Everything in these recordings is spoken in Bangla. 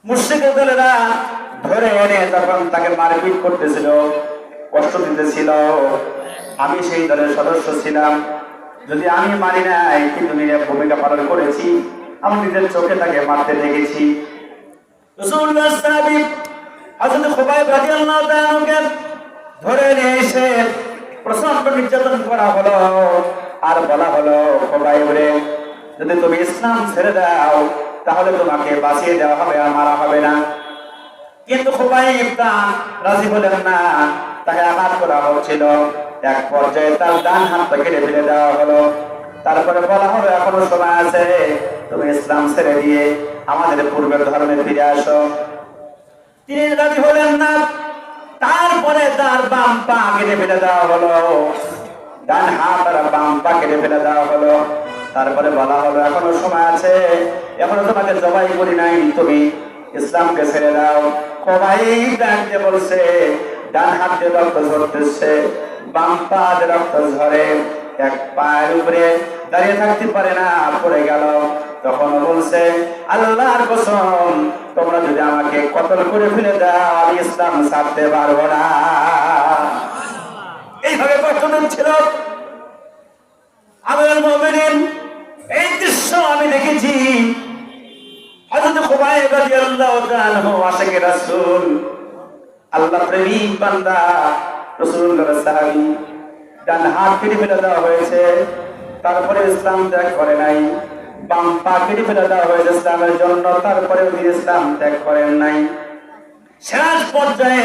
মুশরিক দলেরা ধরে এনে তখন তাকে মারপিট করতেছিল, কষ্ট দিতেছিল। আমি সেই দলের সদস্য ছিলাম। যদি আমি মারি নাই, কিন্তু নিজের ভূমিকা পালন করেছি, আমি নিজের চোখে তাকে মারতে দেখেছি। রাসূলুল্লাহ সাহাবী হযরত খুবাইব রাদিয়াল্লাহু তাআলা আনহুকে ধরে নিয়ে এসে প্রচন্ড নির্যাতন করা হলো। আর বলা হলো, খুবাইব রে, যদি তুমি ইসলাম ছেড়ে দাও তাহলে তোমাকে বাঁচিয়ে দেওয়া হবে, আর মারা হবে না। কিন্তু খুবাইব তা রাজি হলেন না, তাকে আঘাত করা হচ্ছিল। এক পর্যায়ে তার ডান হাতটা কেটে ফেলে দেওয়া হলো। তারপরে বলা হলো, এখনো সময় আছে, তুমি ইসলাম ছেড়ে দিয়ে আমাদের পূর্বের ধর্মে ফিরে আসো। তিনি রাজি হলেন না। তারপরে তার বাম পা কেটে ফেলে দেওয়া হলো, ডান হাত আর বাম পা কেটে ফেলে দেওয়া হলো। তারপরে বলা হলো, এখনো সময় আছে, এখনো তোমাকে জবাই করি নাই, তুমি ইসলামকে ছেড়ে দাও। খুবাইব ডান দিয়ে বলছে, ডান হাত দিয়ে রক্ত ঝরতেছে, বাম পা দিয়ে রক্ত ঝরে, এক পায়ের উপরে দাঁড়িয়ে থাকতে পারে না, পড়ে গেল। তখন বলছে, আল্লাহর কসম, তোমরা যদি আমাকে কতল করে ফেলে দাও, আমি ইসলাম ছাড়তে পারবো না। এইভাবে কষ্ট দিচ্ছিল আমিরুল মুমিনিন। এই দৃশ্য আমি দেখেছি। হযরত খুবাইব রাদিয়াল্লাহু তাআলা আনহু আশিকে রাসূল, আল্লাহ প্রেমিক বান্দা, রাসূলুল্লাহর সাহাবী, ডান হাত কেটে ফেলে দেওয়া হয়েছে, তারপরে ইসলাম ত্যাগ করে নাই। বাম পা কেটে ফেলে দেওয়া হয়েছে ইসলামের জন্য, তারপরে তিনি ইসলাম ত্যাগ করেন নাই। শেষ পর্যায়ে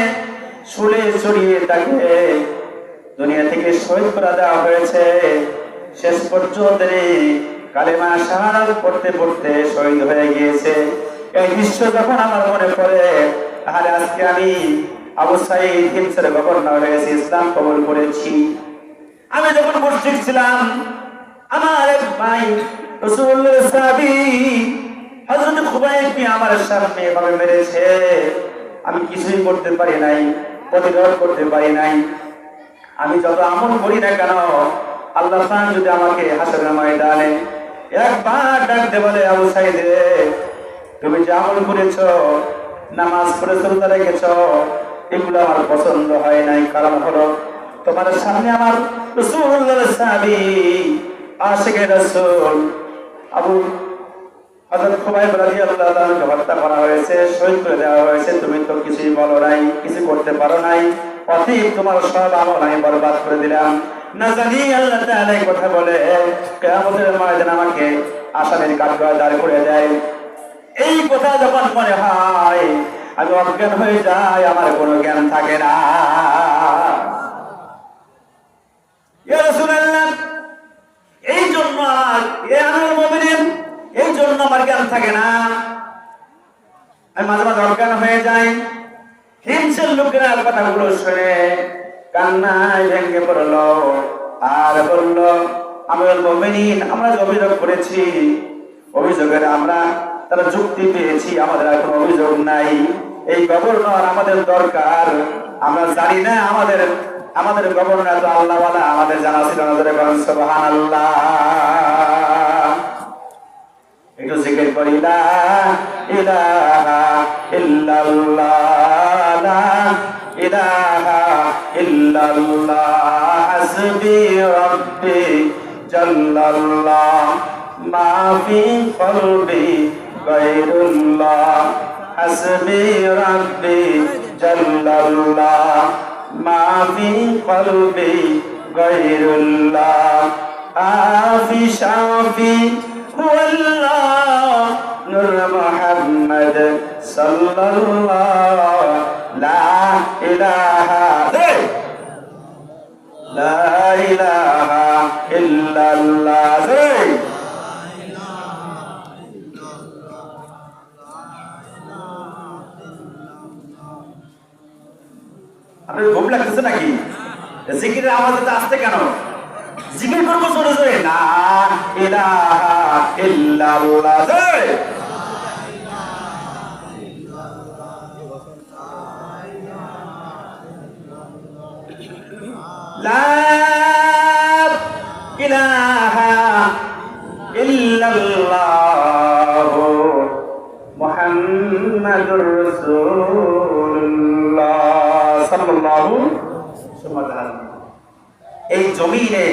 শুলে চড়িয়ে তাকে দুনিয়া থেকে শহীদ করে দেওয়া হয়েছে। শেষ পর্যন্ত কালেমা শাহাদাত পড়তে পড়তে শহীদ হয়ে গিয়েছে। এই দৃশ্য যখন আমার মনে পড়ে, তাহলে আজকে আমি আবু সাঈদ হিমসের গভর্নর হয়েছি, ইসলাম কবুল করেছি। আমি যখন মুশরিক ছিলাম, আমার এক ভাই রাসূলুল্লাহর সাহাবী হযরত খুবাইব আমার সামনে এভাবে মেরেছে, আমি কিছুই করতে পারি নাই, প্রতিরোধ করতে পারি নাই। আমি যত আমল করি না কেন, আল্লাহ পাক যদি আমাকে হাসরের ময়দানে একবার ডাকতে বলে, আবু সাঈদ রে, তুমি যে আমল করেছো, নামাজ পড়েছো, রোজা রেখেছো, এগুলো আমার পছন্দ হয় নাই। কারণ হলো, তোমার সামনে আমার রাসূলুল্লাহর সাহাবী আশিকে রাসূল আবু হযরত খুবাইব রাদিয়াল্লাহু তাআলাকে হত্যা করা হয়েছে, শহীদ করে দেওয়া হয়েছে। তুমি তো কিছুই বলো নাই, কিছু করতে পারো নাই, অতীত তোমার সব আমল আমি বরবাদ করে দিলাম। না জানি আল্লাহ তাআলা এই কথা বলে কিয়ামতের ময়দানে আমাকে আসামির কাঠগড়ায় দাঁড় করে দেয়। এই কথা যখন মনে হয়, আমি অজ্ঞান হয়ে যাই, আমার কোনো জ্ঞান থাকে না। ইয়া রাসূলুল্লাহ, এই জন্য আমিরুল মুমিনিন, এই জন্য আমার জ্ঞান থাকে না, আমি মাঝে মাঝে অজ্ঞান হয়ে যাই। হিমসের লোকেরা কথাগুলো শুনে কান্নায় ভেঙে পড়লো আর বলল, আমিরুল মুমিনিন, আমরা যে অভিযোগ করেছি, অভিযোগের আমরা তারা যুক্তি পেয়েছি, আমাদের আর কোনো অভিযোগ নাই। এই গভর্নর আমাদের দরকার। আমরা জানি না আমাদের গভর্নর তো আল্লাহওয়ালা, আমাদের জানা ছিল না। সুবহানাল্লাহ, একটু জিকির করি, লা ইলাহা ইল্লাল্লাহ, লা ইলাহা ইল্লাল্লাহ, হাসবি রাব্বি জাল্লাল্লাহ, মা ফি কলবি গায়রুল্লাহ, হাসবি রাব্বি জাল্লাল্লাহ, মা ফি কলবি গায়রুল্লাহ, আফি শাফি হুয়াল্লাহ, নূর মুহাম্মদ সাল্লাল্লাহ, লা ইলাহা ইল্লাল্লাহ। আপনার ঘুম লাগতেছে নাকি? জিকিরের আওয়াজ এত আসতে কেন? জিকির করবো জোরে জোরে, লা ইলাহা ইল্লাল্লাহ, লা ইলাহা ইল্লাল্লাহ, মুহাম্মাদুর রাসূলুল্লাহ সাল্লাল্লাহু আলাইহি। এই জমিনে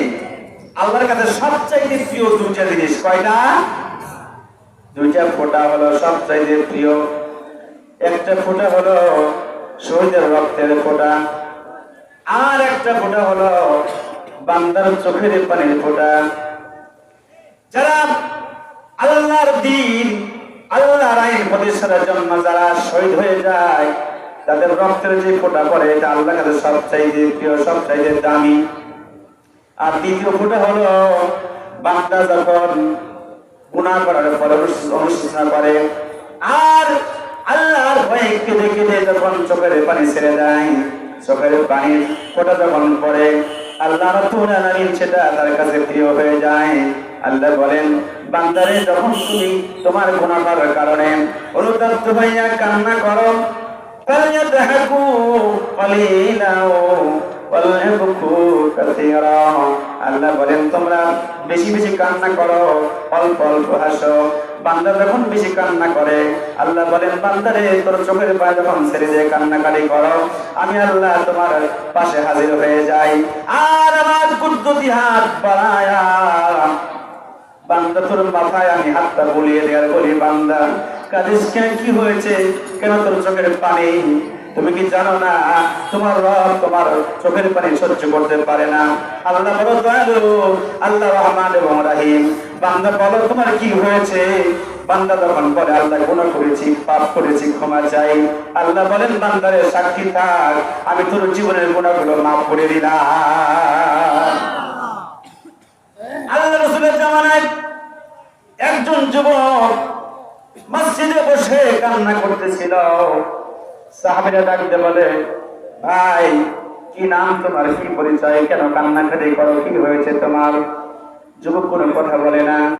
আল্লাহর কাছে সবচাইতে প্রিয় দুইটা জিনিস, কয়টা? দুইটা ফোঁটা হলো সবচাইতে প্রিয়। একটা ফোঁটা হলো শহীদের রক্তের ফোঁটা, আর একটা ফোঁটা হলো বান্দার চোখের পানির ফোঁটা। যারা আল্লাহর দ্বীন, আল্লাহর আইন প্রতিষ্ঠার জন্য যারা শহীদ হয়ে যায়, তাদের রক্তের যে ফোঁটা পড়ে এটা আল্লাহর কাছে সবচাইতে প্রিয়, সবচাইতে দামি। আর দ্বিতীয় ফোঁটা হলো বান্দা যখন গুনাহ করার পরে অনুশোচনা করে আর আল্লাহর ভয়ে কেঁদে কেঁদে যখন চোখের পানি ছেড়ে দেয়, চোখের পানির ফোঁটা যখন পড়ে, আল্লাহ রাব্বুল আলামিন সেটা তার কাছে প্রিয় হয়ে যায়। আল্লাহ বলেন, বান্দারে যখন তুমি তোমার গুনাহ করার কারণে অনুতপ্ত হইয়া কান্না করো, ফালইয়াদহাকু ক্বালিলান ওয়ালইবকু কাসীরা। আল্লাহ বলেন তোমরা বেশি বেশি কান্না করো, অল্প অল্প হাসো। বান্দা যখন বেশি কান্না করে, আল্লাহ বলেন বান্দারে তোর চোখের পানি যখন ছেড়ে দিয়ে কান্নাকাটি করো, আমি আল্লাহ তোমার পাশে হাজির হয়ে যাই। আর আমার কুদরতি হাত বাড়ায়া বান্দা তোর মাথায় আমি হাতটা বুলিয়ে দেওয়ার বলি, বান্দা কাঁদিস কেন? কি হয়েছে? কেন তোর চোখের পানি? তুমি কি জানো না তোমার রব তোমার চোখের পানি সহ্য করতে পারে না? আল্লাহ বড় দয়ালু, আল্লাহ রহমান এবং রহিম। বান্দা বলো তোমার কি হয়েছে? বান্দা তখন বলে, আল্লাহ গুনাহ করেছি, পাপ করেছি, ক্ষমা চাই। আল্লাহ বলেন, বান্দারে সাক্ষী থাক, আমি তোর জীবনের গুনাহগুলো মাফ করে দিলাম। আল্লাহ রাসূলের জামানায় একজন যুবক মসজিদে বসে কান্না করতেছিল। সাহাবীরা ডাকতে বলে, ভাই কি নাম তোমার, কি পরিচয়, কেন কান্নাকাটি করো, কি হয়েছে তোমার? যুবক কোনো কথা বলে না।